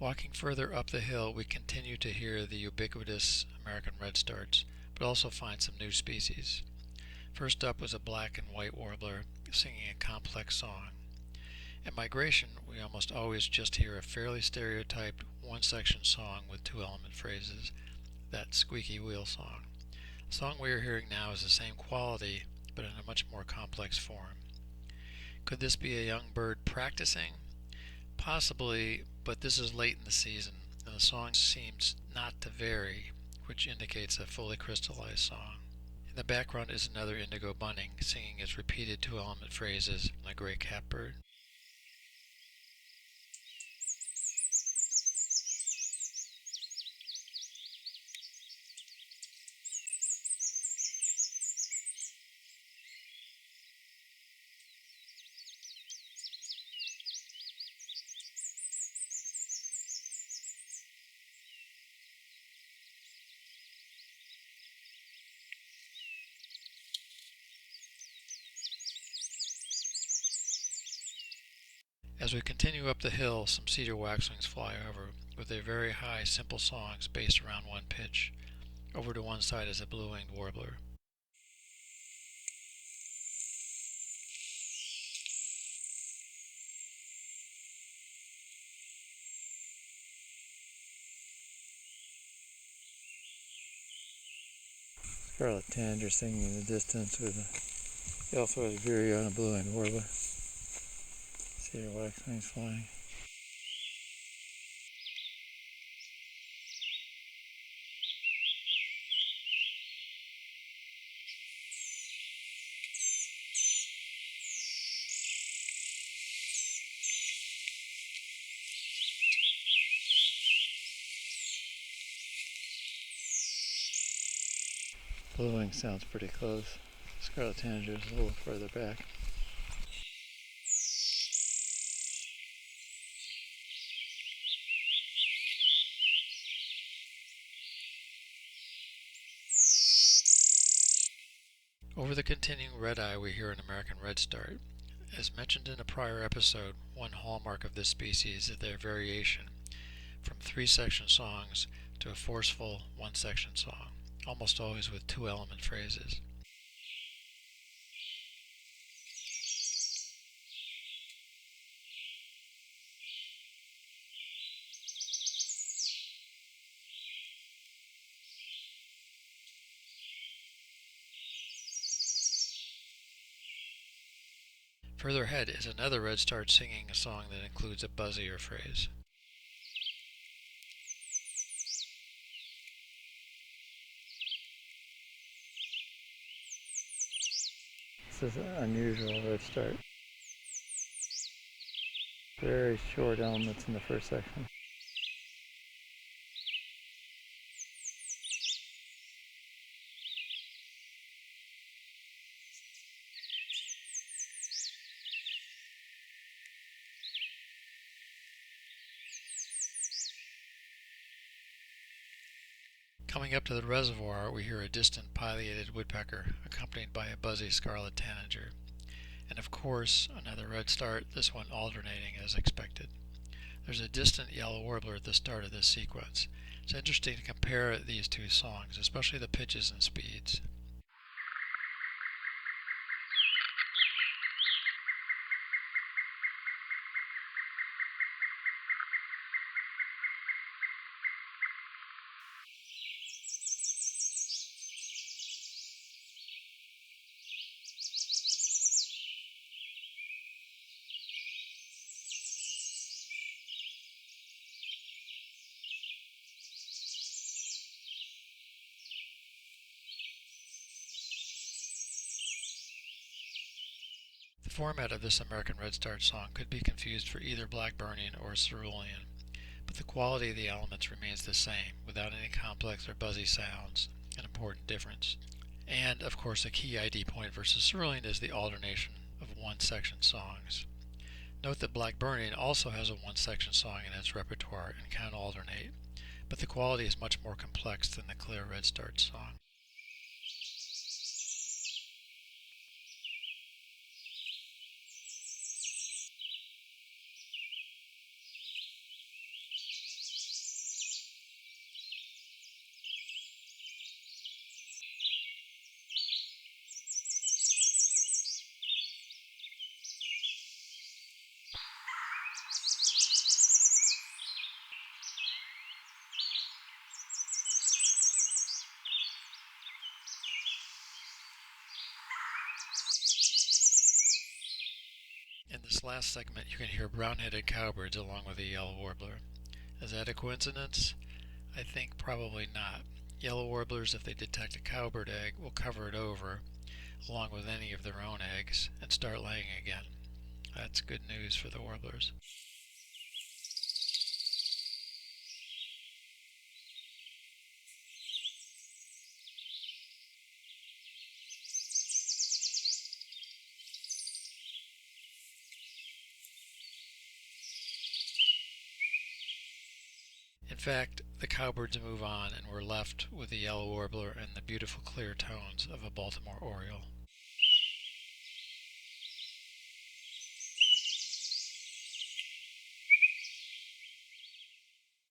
Walking further up the hill, we continue to hear the ubiquitous American redstarts, but also find some new species. First up was a black and white warbler singing a complex song. At migration, we almost always just hear a fairly stereotyped one-section song with two-element phrases, that squeaky wheel song. The song we are hearing now is the same quality, but in a much more complex form. Could this be a young bird practicing? Possibly, but this is late in the season, and the song seems not to vary, which indicates a fully crystallized song. In the background is another indigo bunting singing its repeated two-element phrases in a gray catbird. As we continue up the hill, some cedar waxwings fly over, with their very high, simple songs based around one pitch. Over to one side is a blue-winged warbler. Scarlet tanager singing in the distance with also has very on a blue-winged warbler. Cedar waxwings flying. Blue wing sounds pretty close. Scarlet tanager is a little further back. Over the continuing red-eye, we hear an American redstart. As mentioned in a prior episode, one hallmark of this species is their variation from three-section songs to a forceful one-section song, almost always with two-element phrases. Further ahead is another redstart singing a song that includes a buzzier phrase. This is an unusual redstart. Very short elements in the first section. Coming up to the reservoir, we hear a distant pileated woodpecker, accompanied by a buzzy scarlet tanager. And of course, another redstart, this one alternating as expected. There's a distant yellow warbler at the start of this sequence. It's interesting to compare these two songs, especially the pitches and speeds. The format of this American redstart song could be confused for either blackburnian or cerulean, but the quality of the elements remains the same, without any complex or buzzy sounds, an important difference. And, of course, a key ID point versus cerulean is the alternation of one-section songs. Note that blackburnian also has a one-section song in its repertoire and can alternate, but the quality is much more complex than the clear redstart song. this last segment, you can hear brown-headed cowbirds along with the yellow warbler. Is that a coincidence? I think probably not. Yellow warblers, if they detect a cowbird egg, will cover it over, along with any of their own eggs, and start laying again. That's good news for the warblers. In fact, the cowbirds move on and we're left with the yellow warbler and the beautiful clear tones of a Baltimore oriole.